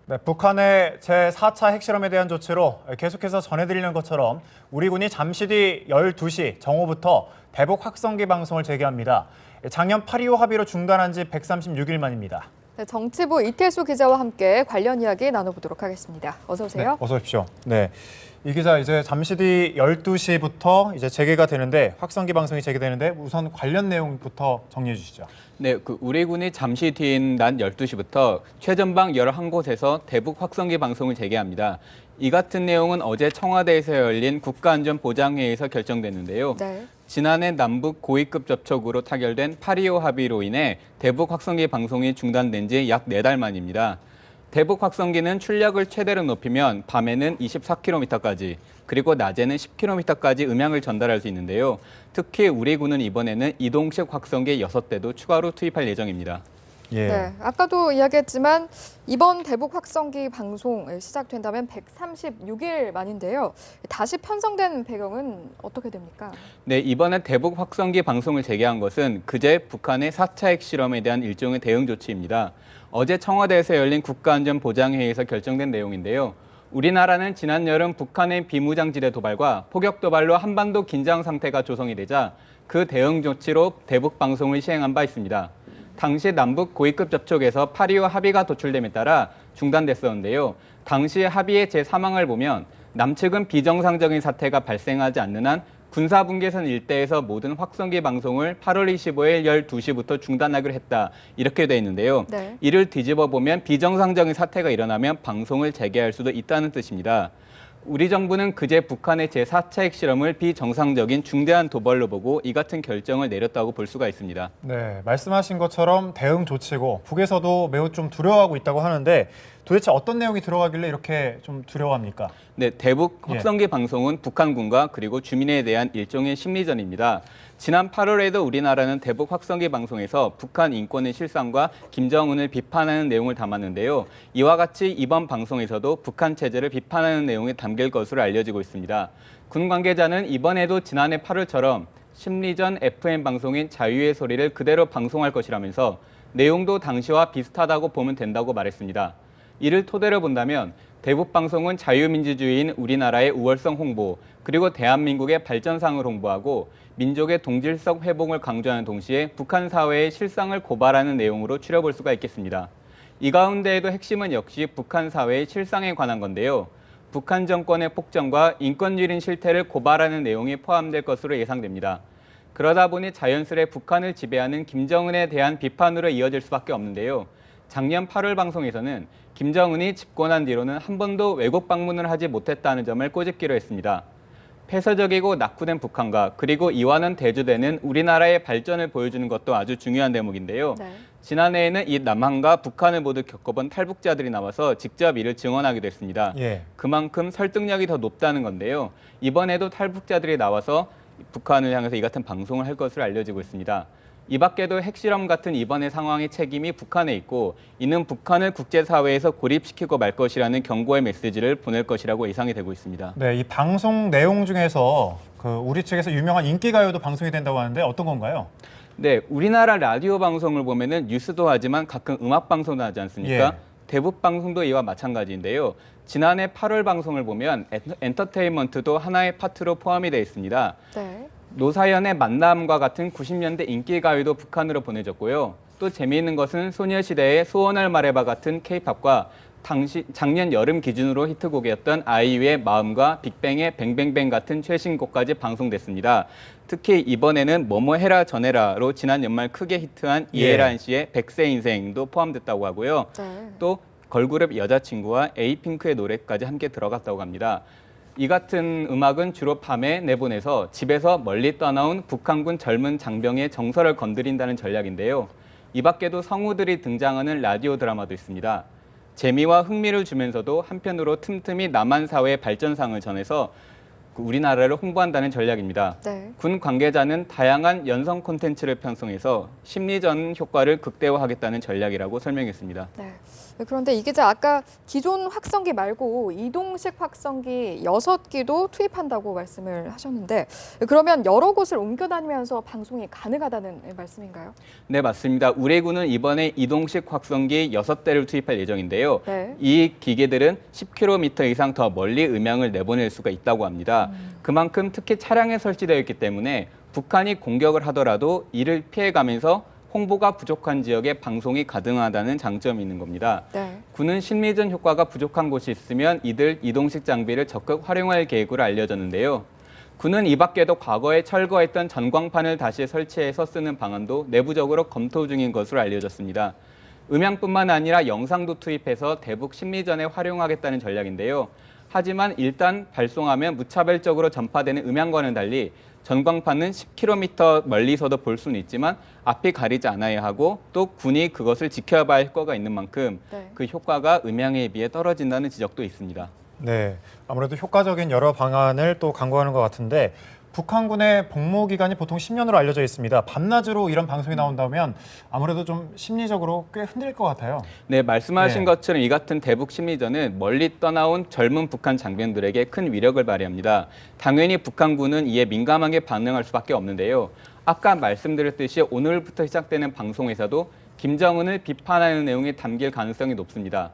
네, 북한의 제4차 핵실험에 대한 조치로 계속해서 전해드리는 것처럼 우리 군이 잠시 뒤 12시 정오부터 대북 확성기 방송을 재개합니다. 작년 8.25 합의로 중단한 지 136일 만입니다. 네, 정치부 이태수 기자와 함께 관련 이야기 나눠보도록 하겠습니다. 어서 오세요. 네, 어서 오십시오. 네, 이 기자 이제 잠시 뒤 12시부터 이제 재개가 되는데 확성기 방송이 재개되는데 우선 관련 내용부터 정리해 주시죠. 네, 우리 군이 잠시 뒤인 낮 12시부터 최전방 11곳에서 대북 확성기 방송을 재개합니다. 이 같은 내용은 어제 청와대에서 열린 국가안전보장회의에서 결정됐는데요. 네. 지난해 남북 고위급 접촉으로 타결된 8.25 합의로 인해 대북 확성기 방송이 중단된 지 약 4달 만입니다. 대북 확성기는 출력을 최대로 높이면 밤에는 24km까지, 그리고 낮에는 10km까지 음향을 전달할 수 있는데요. 특히 우리 군은 이번에는 이동식 확성기 6대도 추가로 투입할 예정입니다. 예. 네, 아까도 이야기했지만 이번 대북 확성기 방송 시작된다면 136일 만인데요. 다시 편성된 배경은 어떻게 됩니까? 네, 이번에 대북 확성기 방송을 재개한 것은 그제 북한의 4차 핵실험에 대한 일종의 대응 조치입니다. 어제 청와대에서 열린 국가안전보장회의에서 결정된 내용인데요. 우리나라는 지난 여름 북한의 비무장지대 도발과 포격 도발로 한반도 긴장 상태가 조성이 되자 그 대응 조치로 대북 방송을 시행한 바 있습니다. 당시 남북 고위급 접촉에서 8.25 합의가 도출됨에 따라 중단됐었는데요. 당시 합의의 제3항을 보면 남측은 비정상적인 사태가 발생하지 않는 한 군사분계선 일대에서 모든 확성기 방송을 8월 25일 12시부터 중단하기로 했다. 이렇게 돼 있는데요. 네. 이를 뒤집어 보면 비정상적인 사태가 일어나면 방송을 재개할 수도 있다는 뜻입니다. 우리 정부는 그제 북한의 제4차 핵실험을 비정상적인 중대한 도발로 보고 이 같은 결정을 내렸다고 볼 수가 있습니다. 네, 말씀하신 것처럼 대응 조치고 북에서도 매우 좀 두려워하고 있다고 하는데 도대체 어떤 내용이 들어가길래 이렇게 좀 두려워합니까? 네, 대북 확성기 방송은 북한군과 그리고 주민에 대한 일종의 심리전입니다. 지난 8월에도 우리나라는 대북 확성기 방송에서 북한 인권의 실상과 김정은을 비판하는 내용을 담았는데요. 이와 같이 이번 방송에서도 북한 체제를 비판하는 내용이 담길 것으로 알려지고 있습니다. 군 관계자는 이번에도 지난해 8월처럼 심리전 FM 방송인 자유의 소리를 그대로 방송할 것이라면서 내용도 당시와 비슷하다고 보면 된다고 말했습니다. 이를 토대로 본다면 대북 방송은 자유민주주의인 우리나라의 우월성 홍보, 그리고 대한민국의 발전상을 홍보하고 민족의 동질성 회복을 강조하는 동시에 북한 사회의 실상을 고발하는 내용으로 추려볼 수가 있겠습니다. 이 가운데에도 핵심은 역시 북한 사회의 실상에 관한 건데요. 북한 정권의 폭정과 인권유린 실태를 고발하는 내용이 포함될 것으로 예상됩니다. 그러다 보니 자연스레 북한을 지배하는 김정은에 대한 비판으로 이어질 수밖에 없는데요. 작년 8월 방송에서는 김정은이 집권한 뒤로는 한 번도 외국 방문을 하지 못했다는 점을 꼬집기로 했습니다. 폐쇄적이고 낙후된 북한과 그리고 이와는 대조되는 우리나라의 발전을 보여주는 것도 아주 중요한 대목인데요. 네. 지난해에는 이 남한과 북한을 모두 겪어본 탈북자들이 나와서 직접 이를 증언하기도 했습니다. 예. 그만큼 설득력이 더 높다는 건데요. 이번에도 탈북자들이 나와서 북한을 향해서 이 같은 방송을 할 것으로 알려지고 있습니다. 이 밖에도 핵실험 같은 이번의 상황의 책임이 북한에 있고 이는 북한을 국제사회에서 고립시키고 말 것이라는 경고의 메시지를 보낼 것이라고 예상이 되고 있습니다. 네, 이 방송 내용 중에서 우리 측에서 유명한 인기가요도 방송이 된다고 하는데 어떤 건가요? 네, 우리나라 라디오 방송을 보면은 뉴스도 하지만 가끔 음악 방송도 하지 않습니까? 예. 대북 방송도 이와 마찬가지인데요. 지난해 8월 방송을 보면 엔터테인먼트도 하나의 파트로 포함이 되어 있습니다. 네. 노사연의 만남과 같은 90년대 인기가요도 북한으로 보내졌고요. 또 재미있는 것은 소녀시대의 소원을 말해봐 같은 K-팝과 작년 여름 기준으로 히트곡이었던 아이유의 마음과 빅뱅의 뱅뱅뱅 같은 최신곡까지 방송됐습니다. 특히 이번에는 뭐뭐 해라 전해라로 지난 연말 크게 히트한 이해란 씨의 백세 인생도 포함됐다고 하고요. 네. 또 걸그룹 여자친구와 에이핑크의 노래까지 함께 들어갔다고 합니다. 이 같은 음악은 주로 밤에 내보내서 집에서 멀리 떠나온 북한군 젊은 장병의 정서를 건드린다는 전략인데요. 이 밖에도 성우들이 등장하는 라디오 드라마도 있습니다. 재미와 흥미를 주면서도 한편으로 틈틈이 남한 사회의 발전상을 전해서 우리나라를 홍보한다는 전략입니다. 네. 군 관계자는 다양한 연성 콘텐츠를 편성해서 심리전 효과를 극대화하겠다는 전략이라고 설명했습니다. 네. 그런데 이 기자 아까 기존 확성기 말고 이동식 확성기 6기도 투입한다고 말씀을 하셨는데 그러면 여러 곳을 옮겨 다니면서 방송이 가능하다는 말씀인가요? 네, 맞습니다. 우리 군은 이번에 이동식 확성기 6대를 투입할 예정인데요. 네. 이 기계들은 10km 이상 더 멀리 음향을 내보낼 수가 있다고 합니다. 그만큼 특히 차량에 설치되어 있기 때문에 북한이 공격을 하더라도 이를 피해가면서 홍보가 부족한 지역에 방송이 가능하다는 장점이 있는 겁니다. 네. 군은 심리전 효과가 부족한 곳이 있으면 이들 이동식 장비를 적극 활용할 계획으로 알려졌는데요. 군은 이 밖에도 과거에 철거했던 전광판을 다시 설치해서 쓰는 방안도 내부적으로 검토 중인 것으로 알려졌습니다. 음향뿐만 아니라 영상도 투입해서 대북 심리전에 활용하겠다는 전략인데요. 하지만 일단 발송하면 무차별적으로 전파되는 음향과는 달리 전광판은 10km 멀리서도 볼 수는 있지만 앞이 가리지 않아야 하고 또 군이 그것을 지켜봐야 할 거가 있는 만큼 네. 그 효과가 음향에 비해 떨어진다는 지적도 있습니다. 네, 아무래도 효과적인 여러 방안을 또 강구하는 것 같은데 북한군의 복무 기간이 보통 10년으로 알려져 있습니다. 밤낮으로 이런 방송이 나온다면 아무래도 좀 심리적으로 꽤 흔들릴 것 같아요. 네, 말씀하신 네. 것처럼 이 같은 대북 심리전은 멀리 떠나온 젊은 북한 장병들에게 큰 위력을 발휘합니다. 당연히 북한군은 이에 민감하게 반응할 수밖에 없는데요. 아까 말씀드렸듯이 오늘부터 시작되는 방송에서도 김정은을 비판하는 내용이 담길 가능성이 높습니다.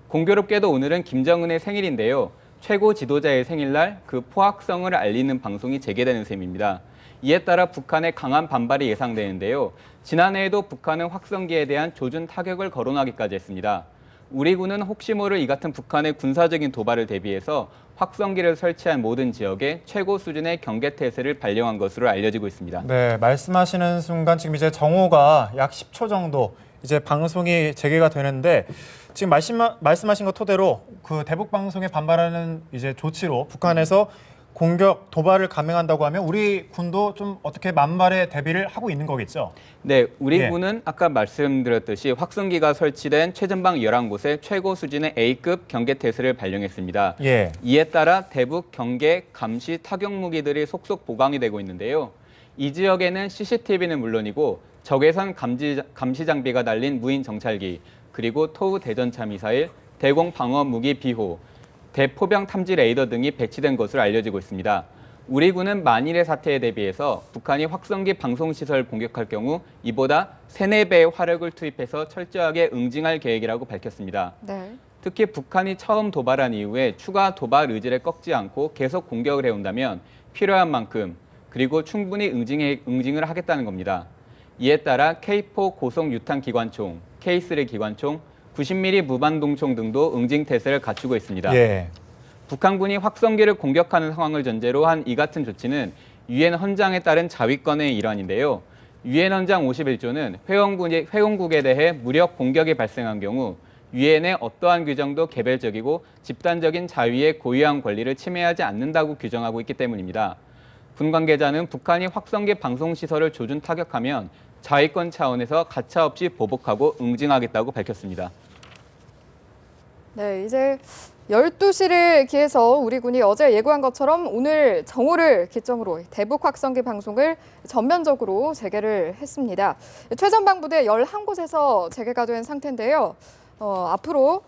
공교롭게도 오늘은 김정은의 생일인데요. 최고 지도자의 생일날 그 포악성을 알리는 방송이 재개되는 셈입니다. 이에 따라 북한의 강한 반발이 예상되는데요. 지난해에도 북한은 확성기에 대한 조준 타격을 거론하기까지 했습니다. 우리 군은 혹시 모를 이 같은 북한의 군사적인 도발을 대비해서 확성기를 설치한 모든 지역에 최고 수준의 경계태세를 발령한 것으로 알려지고 있습니다. 네, 말씀하시는 순간 지금 이제 정오가 약 10초 정도 이제 방송이 재개가 되는데 지금 말씀하신 것 토대로 그 대북 방송에 반발하는 이제 조치로 북한에서 공격 도발을 감행한다고 하면 우리 군도 좀 어떻게 만발의 대비를 하고 있는 거겠죠? 네, 우리 예. 군은 아까 말씀드렸듯이 확성기가 설치된 최전방 11곳에 최고 수준의 A급 경계태세를 발령했습니다. 예. 이에 따라 대북 경계 감시 타격 무기들이 속속 보강이 되고 있는데요. 이 지역에는 CCTV는 물론이고 적외선 감시 장비가 달린 무인 정찰기, 그리고 토우 대전차 미사일, 대공 방어 무기 비호, 대포병 탐지 레이더 등이 배치된 것으로 알려지고 있습니다. 우리 군은 만일의 사태에 대비해서 북한이 확성기 방송시설을 공격할 경우 이보다 3-4배의 화력을 투입해서 철저하게 응징할 계획이라고 밝혔습니다. 네. 특히 북한이 처음 도발한 이후에 추가 도발 의지를 꺾지 않고 계속 공격을 해온다면 필요한 만큼 그리고 충분히 응징을 하겠다는 겁니다. 이에 따라 K4 고속 유탄 기관총, K3 기관총, 90mm 무반동총 등도 응징 태세를 갖추고 있습니다. 예. 북한군이 확성기를 공격하는 상황을 전제로 한 이 같은 조치는 유엔 헌장에 따른 자위권의 일환인데요. 유엔 헌장 51조는 회원국에 대해 무력 공격이 발생한 경우 유엔의 어떠한 규정도 개별적이고 집단적인 자위의 고유한 권리를 침해하지 않는다고 규정하고 있기 때문입니다. 군 관계자는 북한이 확성기 방송시설을 조준 타격하면 자위권 차원에서 가차없이 보복하고 응징하겠다고 밝혔습니다. 네, 이제 12시를 기해서 우리 군이 어제 예고한 것처럼 오늘 정오를 기점으로 대북 확성기 방송을 전면적으로 재개를 했습니다. 최전방 부대 11곳에서 재개가 된 상태인데요. 앞으로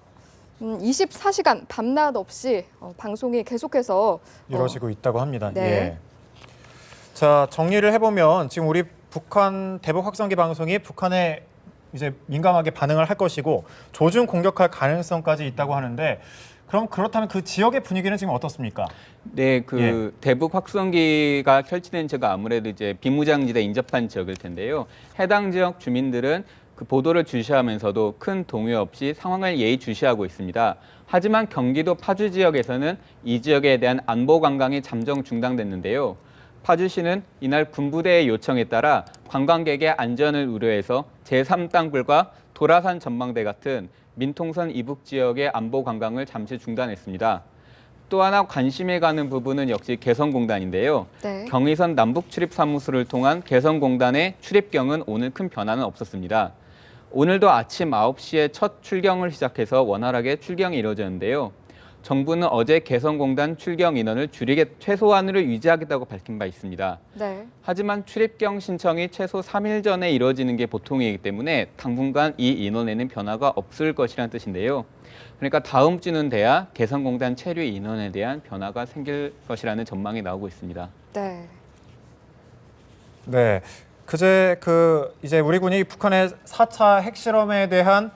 24시간 밤낮 없이 방송이 계속해서 이루어지고 있다고 합니다. 네. 예. 자, 정리를 해보면 지금 우리 북한 대북 확성기 방송이 북한에 이제 민감하게 반응을 할 것이고 조준 공격할 가능성까지 있다고 하는데 그럼 그렇다면 그 지역의 분위기는 지금 어떻습니까? 네, 대북 확성기가 설치된 지역가 아무래도 이제 비무장지대 인접한 지역일 텐데요. 해당 지역 주민들은 그 보도를 주시하면서도 큰 동요 없이 상황을 예의주시하고 있습니다. 하지만 경기도 파주 지역에서는 이 지역에 대한 안보 관광이 잠정 중단됐는데요. 파주시는 이날 군부대의 요청에 따라 관광객의 안전을 우려해서 제3땅굴과 도라산 전망대 같은 민통선 이북 지역의 안보 관광을 잠시 중단했습니다. 또 하나 관심이 가는 부분은 역시 개성공단인데요. 네. 경의선 남북 출입 사무소를 통한 개성공단의 출입경은 오늘 큰 변화는 없었습니다. 오늘도 아침 9시에 첫 출경을 시작해서 원활하게 출경이 이루어졌는데요. 정부는 어제 개성공단 출경 인원을 최소한으로 유지하겠다고 밝힌 바 있습니다. 네. 하지만 출입경 신청이 최소 3일 전에 이루어지는 게 보통이기 때문에 당분간 이 인원에는 변화가 없을 것이라는 뜻인데요. 그러니까 다음 주는 돼야 개성공단 체류 인원에 대한 변화가 생길 것이라는 전망이 나오고 있습니다. 네. 네. 그제 이제 우리 군이 북한의 4차 핵실험에 대한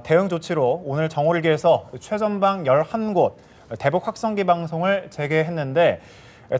대응 조치로 오늘 정오를 기해서 최전방 11곳 대북 확성기 방송을 재개했는데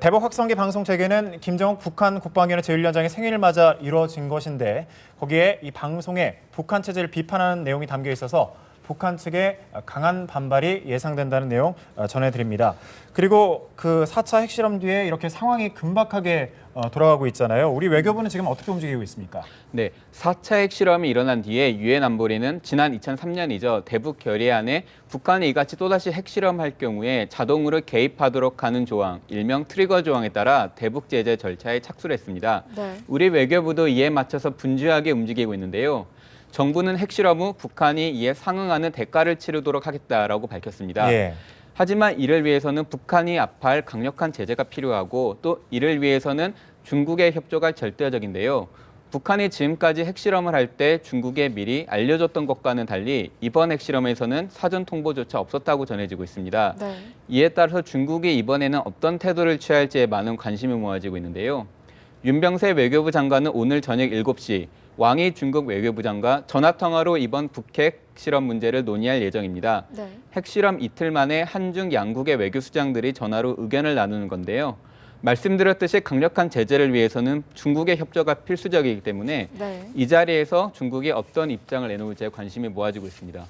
대북 확성기 방송 재개는 김정욱 북한 국방위원회 제1위원장의 생일을 맞아 이루어진 것인데 거기에 이 방송에 북한 체제를 비판하는 내용이 담겨 있어서 북한 측의 강한 반발이 예상된다는 내용 전해드립니다. 그리고 그 4차 핵실험 뒤에 이렇게 상황이 긴박하게 돌아가고 있잖아요. 우리 외교부는 지금 어떻게 움직이고 있습니까? 네, 4차 핵실험이 일어난 뒤에 유엔 안보리는 지난 2003년이죠. 대북 결의안에 북한이 이같이 또다시 핵실험할 경우에 자동으로 개입하도록 하는 조항, 일명 트리거 조항에 따라 대북 제재 절차에 착수를 했습니다. 네. 우리 외교부도 이에 맞춰서 분주하게 움직이고 있는데요. 정부는 핵실험 후 북한이 이에 상응하는 대가를 치르도록 하겠다라고 밝혔습니다. 예. 하지만 이를 위해서는 북한이 압할 강력한 제재가 필요하고 또 이를 위해서는 중국의 협조가 절대적인데요. 북한이 지금까지 핵실험을 할 때 중국에 미리 알려줬던 것과는 달리 이번 핵실험에서는 사전 통보조차 없었다고 전해지고 있습니다. 네. 이에 따라서 중국이 이번에는 어떤 태도를 취할지에 많은 관심이 모아지고 있는데요. 윤병세 외교부 장관은 오늘 저녁 7시 왕이 중국 외교부 장과 전화통화로 이번 북핵 실험 문제를 논의할 예정입니다. 네. 핵실험 이틀 만에 한중 양국의 외교수장들이 전화로 의견을 나누는 건데요. 말씀드렸듯이 강력한 제재를 위해서는 중국의 협조가 필수적이기 때문에 네. 이 자리에서 중국이 어떤 입장을 내놓을지에 관심이 모아지고 있습니다.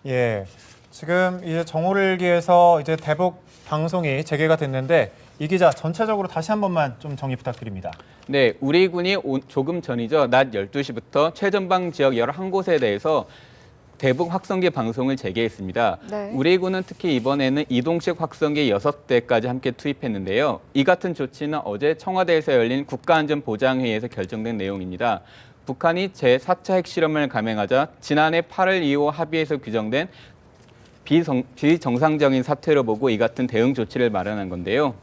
예. 지금 이제 정오를 기해서 이제 대북 방송이 재개가 됐는데 이 기자 전체적으로 다시 한 번만 좀 정리 부탁드립니다. 네, 우리 군이 조금 전이죠. 낮 12시부터 최전방 지역 11곳에 대해서 대북 확성기 방송을 재개했습니다. 네. 우리 군은 특히 이번에는 이동식 확성기 6대까지 함께 투입했는데요. 이 같은 조치는 어제 청와대에서 열린 국가안전보장회의에서 결정된 내용입니다. 북한이 제4차 핵실험을 감행하자 지난해 8월 2호 합의에서 규정된 비정상적인 사태로 보고 이 같은 대응 조치를 마련한 건데요.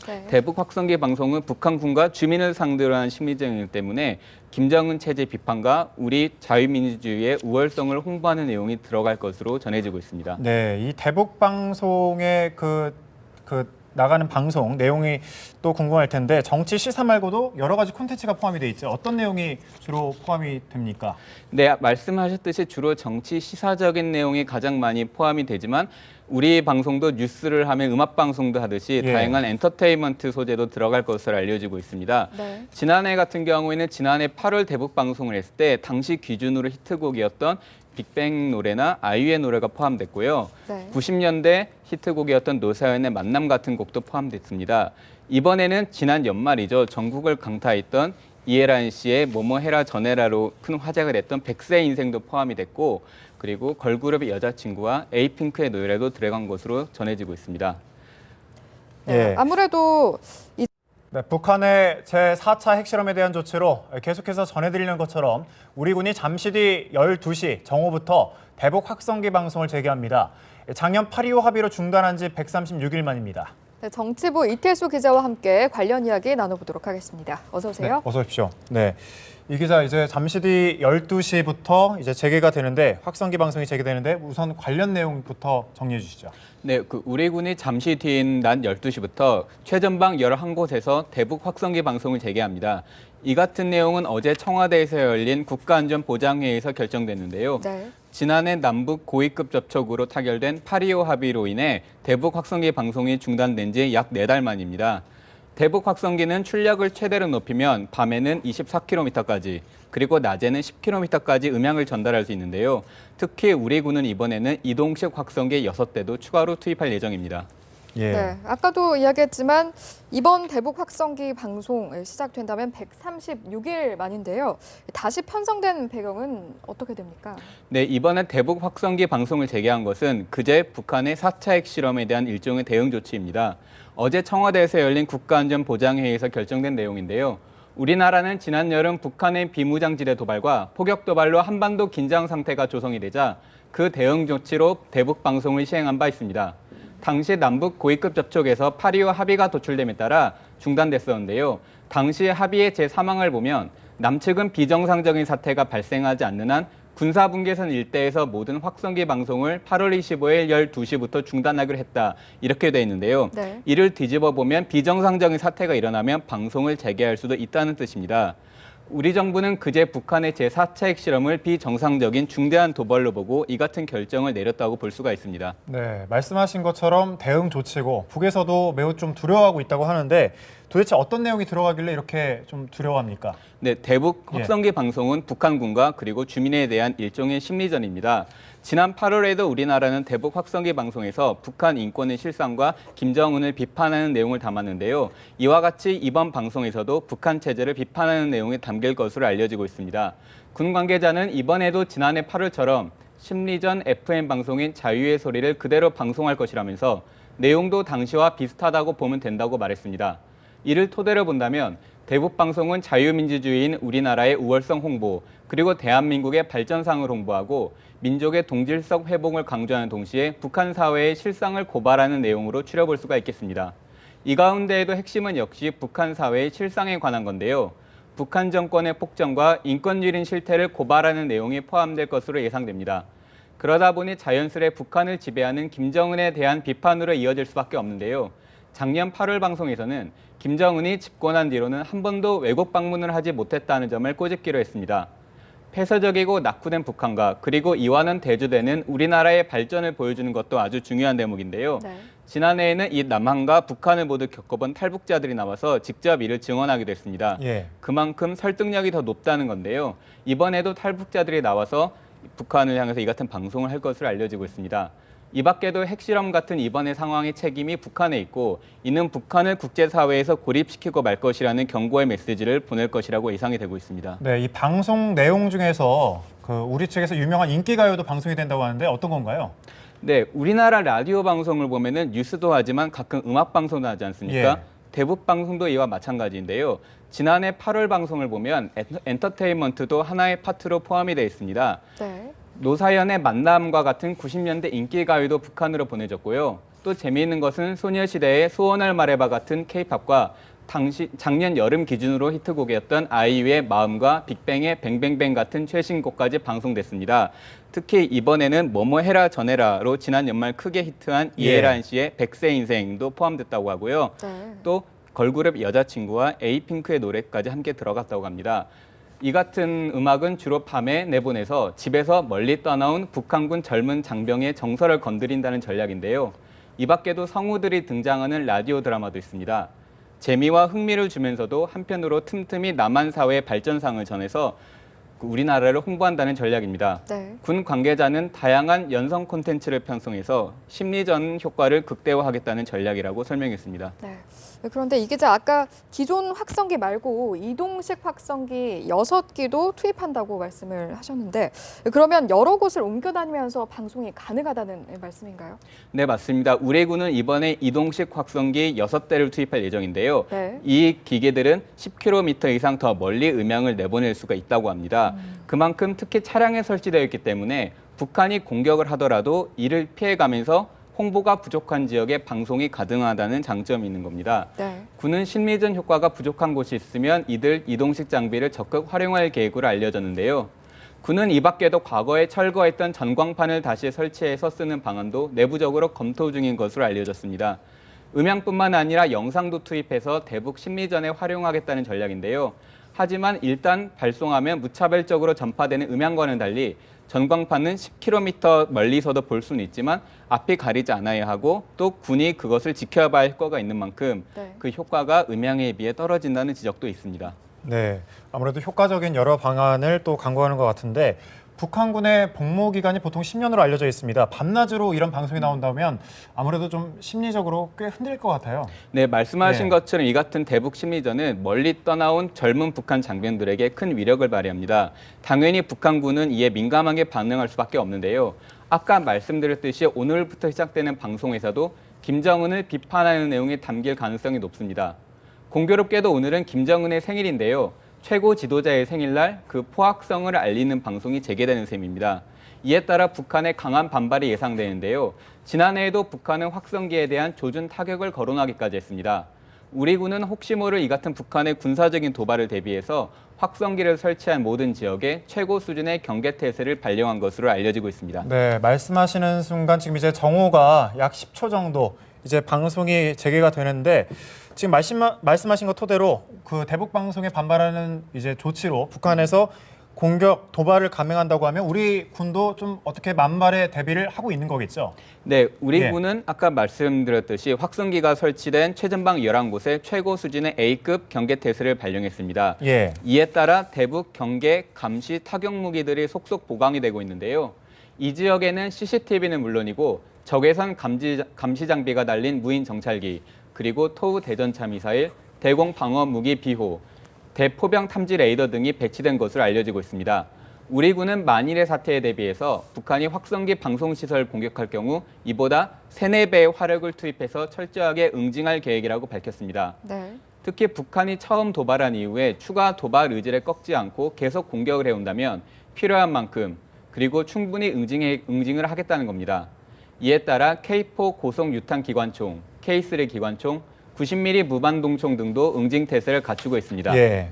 네. 대북 확성기 방송은 북한군과 주민을 상대로 한 심리전이기 때문에 김정은 체제 비판과 우리 자유민주주의의 우월성을 홍보하는 내용이 들어갈 것으로 전해지고 있습니다. 네, 이 대북 방송의 나가는 방송 내용이 또 궁금할 텐데 정치 시사 말고도 여러 가지 콘텐츠가 포함이 돼 있죠. 어떤 내용이 주로 포함이 됩니까? 네, 말씀하셨듯이 주로 정치 시사적인 내용이 가장 많이 포함이 되지만 우리 방송도 뉴스를 하면 음악 방송도 하듯이 예. 다양한 엔터테인먼트 소재도 들어갈 것으로 알려지고 있습니다. 네. 지난해 같은 경우에는 지난해 8월 대북 방송을 했을 때 당시 기준으로 히트곡이었던 빅뱅 노래나 아이유의 노래가 포함됐고요. 네. 90년대 히트곡이었던 노사연의 만남 같은 곡도 포함됐습니다. 이번에는 지난 연말이죠. 전국을 강타했던 이해란 씨의 뭐뭐 해라 전해라로 큰 화제가 됐던 백세 인생도 포함이 됐고 그리고 걸그룹의 여자친구와 에이핑크의 노래도 들어간 것으로 전해지고 있습니다. 네. 예. 아무래도 네, 북한의 제4차 핵실험에 대한 조치로 계속해서 전해드리는 것처럼 우리 군이 잠시 뒤 12시 정오부터 대북 확성기 방송을 재개합니다. 작년 8.25 합의로 중단한 지 136일 만입니다. 네, 정치부 이태수 기자와 함께 관련 이야기 나눠보도록 하겠습니다. 어서 오세요. 네, 어서 오십시오. 네. 이 기자 이제 잠시 뒤 12시부터 이제 재개가 되는데 확성기 방송이 재개되는데 우선 관련 내용부터 정리해 주시죠. 네, 우리 군이 잠시 뒤인 낮 12시부터 최전방 11곳에서 대북 확성기 방송을 재개합니다. 이 같은 내용은 어제 청와대에서 열린 국가안전보장회의에서 결정됐는데요. 네. 지난해 남북 고위급 접촉으로 타결된 8.25 합의로 인해 대북 확성기 방송이 중단된 지 약 4달 만입니다. 대북 확성기는 출력을 최대로 높이면 밤에는 24km까지 그리고 낮에는 10km까지 음향을 전달할 수 있는데요. 특히 우리 군은 이번에는 이동식 확성기 6대도 추가로 투입할 예정입니다. 예. 네, 아까도 이야기했지만 이번 대북 확성기 방송 시작된다면 136일 만인데요. 다시 편성된 배경은 어떻게 됩니까? 네, 이번에 대북 확성기 방송을 재개한 것은 그제 북한의 4차 핵실험에 대한 일종의 대응 조치입니다. 어제 청와대에서 열린 국가안전보장회의에서 결정된 내용인데요. 우리나라는 지난 여름 북한의 비무장지대 도발과 포격 도발로 한반도 긴장 상태가 조성이 되자 그 대응 조치로 대북 방송을 시행한 바 있습니다. 당시 남북 고위급 접촉에서 8.25 합의가 도출됨에 따라 중단됐었는데요. 당시 합의의 제3항을 보면 남측은 비정상적인 사태가 발생하지 않는 한 군사분계선 일대에서 모든 확성기 방송을 8월 25일 12시부터 중단하기로 했다. 이렇게 돼 있는데요. 네. 이를 뒤집어 보면 비정상적인 사태가 일어나면 방송을 재개할 수도 있다는 뜻입니다. 우리 정부는 그제 북한의 제4차 핵실험을 비정상적인 중대한 도발로 보고 이 같은 결정을 내렸다고 볼 수가 있습니다. 네, 말씀하신 것처럼 대응 조치고 북에서도 매우 좀 두려워하고 있다고 하는데 도대체 어떤 내용이 들어가길래 이렇게 좀 두려워합니까? 네, 대북 확성기 방송은 북한군과 그리고 주민에 대한 일종의 심리전입니다. 지난 8월에도 우리나라는 대북 확성기 방송에서 북한 인권의 실상과 김정은을 비판하는 내용을 담았는데요. 이와 같이 이번 방송에서도 북한 체제를 비판하는 내용이 담길 것으로 알려지고 있습니다. 군 관계자는 이번에도 지난해 8월처럼 심리전 FM 방송인 자유의 소리를 그대로 방송할 것이라면서 내용도 당시와 비슷하다고 보면 된다고 말했습니다. 이를 토대로 본다면 대북 방송은 자유민주주의인 우리나라의 우월성 홍보, 그리고 대한민국의 발전상을 홍보하고 민족의 동질적 회복을 강조하는 동시에 북한 사회의 실상을 고발하는 내용으로 추려볼 수가 있겠습니다. 이 가운데에도 핵심은 역시 북한 사회의 실상에 관한 건데요. 북한 정권의 폭정과 인권유린 실태를 고발하는 내용이 포함될 것으로 예상됩니다. 그러다 보니 자연스레 북한을 지배하는 김정은에 대한 비판으로 이어질 수밖에 없는데요. 작년 8월 방송에서는 김정은이 집권한 뒤로는 한 번도 외국 방문을 하지 못했다는 점을 꼬집기로 했습니다. 폐쇄적이고 낙후된 북한과 그리고 이와는 대조되는 우리나라의 발전을 보여주는 것도 아주 중요한 대목인데요. 네. 지난해에는 이 남한과 북한을 모두 겪어본 탈북자들이 나와서 직접 이를 증언하기도 했습니다. 예. 그만큼 설득력이 더 높다는 건데요. 이번에도 탈북자들이 나와서 북한을 향해서 이 같은 방송을 할 것으로 알려지고 있습니다. 이 밖에도 핵실험 같은 이번의 상황의 책임이 북한에 있고 이는 북한을 국제사회에서 고립시키고 말 것이라는 경고의 메시지를 보낼 것이라고 예상이 되고 있습니다. 네, 이 방송 내용 중에서 우리 측에서 유명한 인기가요도 방송이 된다고 하는데 어떤 건가요? 네, 우리나라 라디오 방송을 보면은 뉴스도 하지만 가끔 음악 방송도 하지 않습니까? 예. 대북 방송도 이와 마찬가지인데요. 지난해 8월 방송을 보면 엔터테인먼트도 하나의 파트로 포함이 되어 있습니다. 네. 노사연의 만남과 같은 90년대 인기 가요도 북한으로 보내졌고요. 또 재미있는 것은 소녀시대의 소원을 말해봐 같은 K-팝과 작년 여름 기준으로 히트곡이었던 아이유의 마음과 빅뱅의 뱅뱅뱅 같은 최신곡까지 방송됐습니다. 특히 이번에는 뭐뭐 해라 전해라로 지난 연말 크게 히트한 이해란 씨의 백세 인생도 포함됐다고 하고요. 네. 또 걸그룹 여자친구와 에이핑크의 노래까지 함께 들어갔다고 합니다. 이 같은 음악은 주로 밤에 내보내서 집에서 멀리 떠나온 북한군 젊은 장병의 정서를 건드린다는 전략인데요. 이 밖에도 성우들이 등장하는 라디오 드라마도 있습니다. 재미와 흥미를 주면서도 한편으로 틈틈이 남한 사회의 발전상을 전해서 우리나라를 홍보한다는 전략입니다. 네. 군 관계자는 다양한 연성 콘텐츠를 편성해서 심리전 효과를 극대화하겠다는 전략이라고 설명했습니다. 네. 그런데 이 기자 아까 기존 확성기 말고 이동식 확성기 6기도 투입한다고 말씀을 하셨는데 그러면 여러 곳을 옮겨 다니면서 방송이 가능하다는 말씀인가요? 네, 맞습니다. 우리 군은 이번에 이동식 확성기 6대를 투입할 예정인데요. 네. 이 기계들은 10km 이상 더 멀리 음향을 내보낼 수가 있다고 합니다. 그만큼 특히 차량에 설치되어 있기 때문에 북한이 공격을 하더라도 이를 피해가면서 홍보가 부족한 지역에 방송이 가능하다는 장점이 있는 겁니다. 네. 군은 심리전 효과가 부족한 곳이 있으면 이들 이동식 장비를 적극 활용할 계획으로 알려졌는데요. 군은 이 밖에도 과거에 철거했던 전광판을 다시 설치해서 쓰는 방안도 내부적으로 검토 중인 것으로 알려졌습니다. 음향뿐만 아니라 영상도 투입해서 대북 심리전에 활용하겠다는 전략인데요. 하지만 일단 발송하면 무차별적으로 전파되는 음향과는 달리 전광판은 10km 멀리서도 볼 수는 있지만 앞이 가리지 않아야 하고 또 군이 그것을 지켜봐야 할 효과가 있는 만큼 네. 그 효과가 음향에 비해 떨어진다는 지적도 있습니다. 네, 아무래도 효과적인 여러 방안을 또 강구하는 것 같은데 북한군의 복무 기간이 보통 10년으로 알려져 있습니다. 밤낮으로 이런 방송이 나온다면 아무래도 좀 심리적으로 꽤 흔들릴 것 같아요. 네, 말씀하신 네. 것처럼 이 같은 대북 심리전은 멀리 떠나온 젊은 북한 장병들에게 큰 위력을 발휘합니다. 당연히 북한군은 이에 민감하게 반응할 수밖에 없는데요. 아까 말씀드렸듯이 오늘부터 시작되는 방송에서도 김정은을 비판하는 내용이 담길 가능성이 높습니다. 공교롭게도 오늘은 김정은의 생일인데요. 최고 지도자의 생일날 그 포악성을 알리는 방송이 재개되는 셈입니다. 이에 따라 북한의 강한 반발이 예상되는데요. 지난해에도 북한은 확성기에 대한 조준 타격을 거론하기까지 했습니다. 우리 군은 혹시 모를 이 같은 북한의 군사적인 도발을 대비해서 확성기를 설치한 모든 지역에 최고 수준의 경계태세를 발령한 것으로 알려지고 있습니다. 네, 말씀하시는 순간 지금 이제 정오가 약 10초 정도 이제 방송이 재개가 되는데 지금 말씀하신 것 토대로 그 대북 방송에 반발하는 이제 조치로 북한에서 공격 도발을 감행한다고 하면 우리 군도 좀 어떻게 만발의 대비를 하고 있는 거겠죠? 네, 우리 예. 군은 아까 말씀드렸듯이 확성기가 설치된 최전방 11곳에 최고 수준의 A급 경계태세를 발령했습니다. 예. 이에 따라 대북 경계 감시 타격 무기들이 속속 보강이 되고 있는데요. 이 지역에는 CCTV는 물론이고 적외선 감시 장비가 달린 무인 정찰기, 그리고 토우 대전차 미사일, 대공 방어 무기 비호, 대포병 탐지 레이더 등이 배치된 것으로 알려지고 있습니다. 우리 군은 만일의 사태에 대비해서 북한이 확성기 방송시설을 공격할 경우 이보다 3, 4배의 화력을 투입해서 철저하게 응징할 계획이라고 밝혔습니다. 네. 특히 북한이 처음 도발한 이후에 추가 도발 의지를 꺾지 않고 계속 공격을 해온다면 필요한 만큼 그리고 충분히 응징을 하겠다는 겁니다. 이에 따라 K4 고속 유탄 기관총, K3 기관총, 90mm 무반동총 등도 응징 태세를 갖추고 있습니다. 예.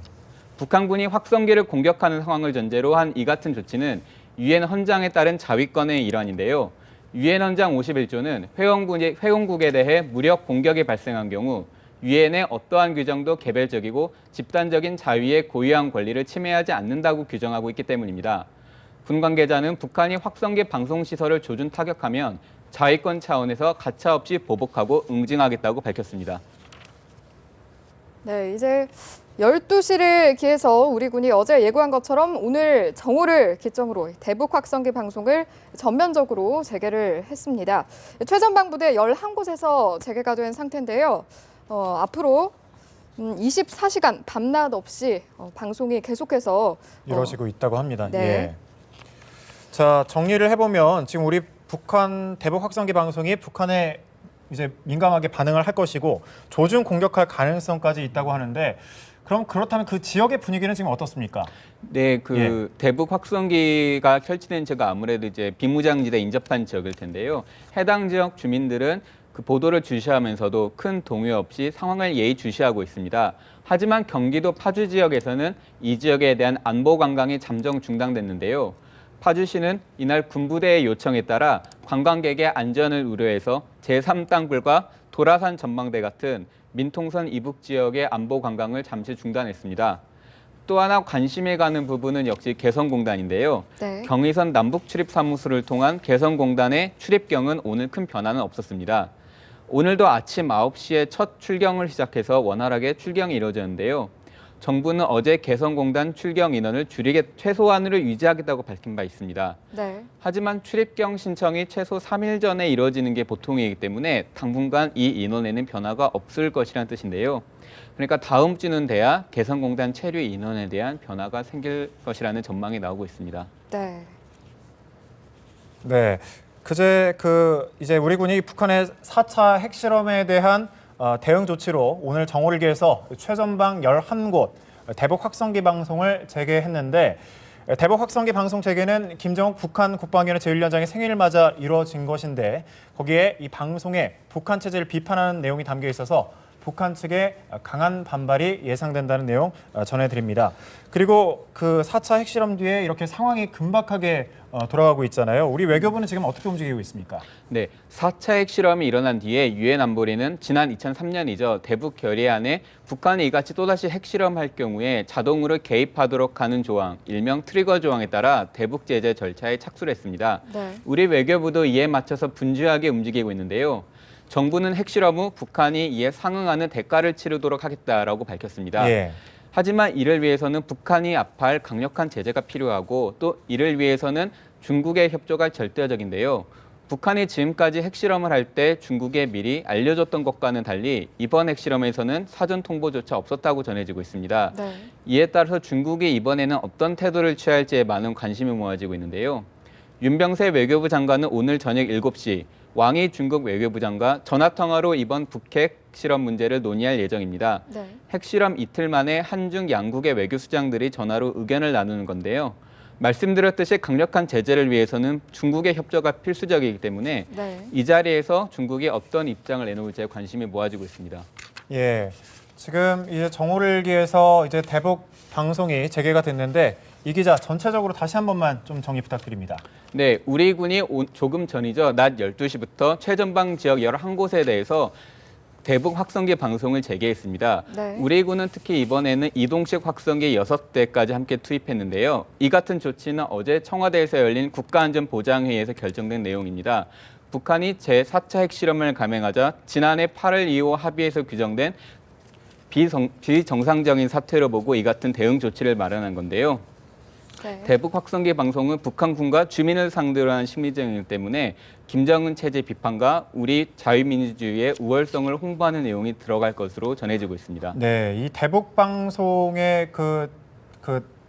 북한군이 확성기를 공격하는 상황을 전제로 한 이 같은 조치는 유엔 헌장에 따른 자위권의 일환인데요. 유엔 헌장 51조는 회원국에 대해 무력 공격이 발생한 경우 유엔의 어떠한 규정도 개별적이고 집단적인 자위의 고유한 권리를 침해하지 않는다고 규정하고 있기 때문입니다. 군 관계자는 북한이 확성기 방송시설을 조준 타격하면 자위권 차원에서 가차없이 보복하고 응징하겠다고 밝혔습니다. 네, 이제 12시를 기해서 우리 군이 어제 예고한 것처럼 오늘 정오를 기점으로 대북 확성기 방송을 전면적으로 재개를 했습니다. 최전방 부대 11곳에서 재개가 된 상태인데요. 앞으로 24시간 밤낮 없이 방송이 계속해서 이루어지고 있다고 합니다. 네. 예. 자, 정리를 해보면 지금 우리 북한 대북 확성기 방송이 북한에 이제 민감하게 반응을 할 것이고 조준 공격할 가능성까지 있다고 하는데 그렇다면 그 지역의 분위기는 지금 어떻습니까? 네, 예. 대북 확성기가 설치된 지역가 아무래도 이제 비무장지대 인접한 지역일 텐데요. 해당 지역 주민들은 그 보도를 주시하면서도 큰 동요 없이 상황을 예의주시하고 있습니다. 하지만 경기도 파주 지역에서는 이 지역에 대한 안보 관광이 잠정 중단됐는데요. 파주시는 이날 군부대의 요청에 따라 관광객의 안전을 우려해서 제3땅굴과 도라산 전망대 같은 민통선 이북 지역의 안보 관광을 잠시 중단했습니다. 또 하나 관심이 가는 부분은 역시 개성공단인데요. 네. 경의선 남북 출입 사무소를 통한 개성공단의 출입경은 오늘 큰 변화는 없었습니다. 오늘도 아침 9시에 첫 출경을 시작해서 원활하게 출경이 이루어졌는데요. 정부는 어제 개성공단 출경 인원을 최소한으로 유지하겠다고 밝힌 바 있습니다. 네. 하지만 출입경 신청이 최소 3일 전에 이루어지는 게 보통이기 때문에 당분간 이 인원에는 변화가 없을 것이라는 뜻인데요. 그러니까 다음 주는 돼야 개성공단 체류 인원에 대한 변화가 생길 것이라는 전망이 나오고 있습니다. 네. 네. 그제 이제 우리 군이 북한의 4차 핵실험에 대한 대응 조치로 오늘 정오를 기해서 최전방 11곳 대북 확성기 방송을 재개했는데 대북 확성기 방송 재개는 김정욱 북한 국방위원회 제1위원장의 생일을 맞아 이루어진 것인데 거기에 이 방송에 북한 체제를 비판하는 내용이 담겨 있어서 북한 측의 강한 반발이 예상된다는 내용 전해드립니다. 그리고 그 4차 핵실험 뒤에 이렇게 상황이 긴박하게 돌아가고 있잖아요. 우리 외교부는 지금 어떻게 움직이고 있습니까? 네, 4차 핵실험이 일어난 뒤에 유엔 안보리는 지난 2003년이죠. 대북 결의안에 북한이 이같이 또다시 핵실험할 경우에 자동으로 개입하도록 하는 조항, 일명 트리거 조항에 따라 대북 제재 절차에 착수를 했습니다. 네. 우리 외교부도 이에 맞춰서 분주하게 움직이고 있는데요. 정부는 핵실험 후 북한이 이에 상응하는 대가를 치르도록 하겠다라고 밝혔습니다. 예. 하지만 이를 위해서는 북한이 압할 강력한 제재가 필요하고 또 이를 위해서는 중국의 협조가 절대적인데요. 북한이 지금까지 핵실험을 할 때 중국에 미리 알려줬던 것과는 달리 이번 핵실험에서는 사전 통보조차 없었다고 전해지고 있습니다. 네. 이에 따라서 중국이 이번에는 어떤 태도를 취할지에 많은 관심이 모아지고 있는데요. 윤병세 외교부 장관은 오늘 저녁 7시 왕이 중국 외교부 장과 전화통화로 이번 북핵 실험 문제를 논의할 예정입니다. 네. 핵실험 이틀 만에 한중 양국의 외교수장들이 전화로 의견을 나누는 건데요. 말씀드렸듯이 강력한 제재를 위해서는 중국의 협조가 필수적이기 때문에 네. 이 자리에서 중국이 어떤 입장을 내놓을지에 관심이 모아지고 있습니다. 예, 지금 이제 정오를 기해서 이제 대북 방송이 재개가 됐는데 이 기자 전체적으로 다시 한 번만 좀 정리 부탁드립니다. 네, 우리 군이 조금 전이죠. 낮 12시부터 최전방 지역 11곳에 대해서 대북 확성기 방송을 재개했습니다. 네. 우리 군은 특히 이번에는 이동식 확성기 6대까지 함께 투입했는데요. 이 같은 조치는 어제 청와대에서 열린 국가안전보장회의에서 결정된 내용입니다. 북한이 제4차 핵실험을 감행하자 지난해 8월 2호 합의에서 규정된 비정상적인 사태로 보고 이 같은 대응 조치를 마련한 건데요. 네. 대북 확성기 방송은 북한군과 주민을 상대로 한 심리전이기 때문에 김정은 체제 비판과 우리 자유민주주의의 우월성을 홍보하는 내용이 들어갈 것으로 전해지고 있습니다. 네, 이 대북 방송의 그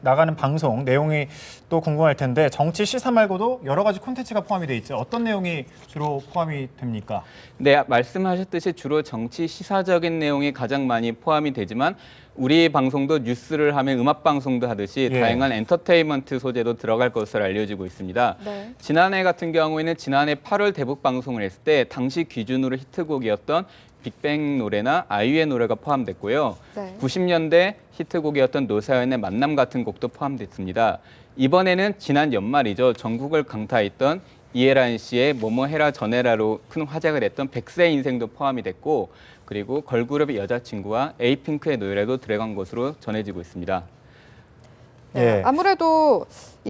나가는 방송 내용이 또 궁금할 텐데 정치 시사 말고도 여러 가지 콘텐츠가 포함이 돼 있죠. 어떤 내용이 주로 포함이 됩니까? 네, 말씀하셨듯이 주로 정치 시사적인 내용이 가장 많이 포함이 되지만 우리 방송도 뉴스를 하면 음악 방송도 하듯이 예. 다양한 엔터테인먼트 소재도 들어갈 것으로 알려지고 있습니다. 네. 지난해 같은 경우에는 지난해 8월 대북 방송을 했을 때 당시 기준으로 히트곡이었던 빅뱅 노래나 아이유의 노래가 포함됐고요. 네. 90년대 히트곡이었던 노사연의 만남 같은 곡도 포함됐습니다. 이번에는 지난 연말이죠. 전국을 강타했던 이해란 씨의 뭐뭐 해라 전해라로 큰 화제가 됐던 백세 인생도 포함이 됐고 그리고 걸그룹의 여자친구와 에이핑크의 노래도 들어간 것으로 전해지고 있습니다. 네. 예. 아무래도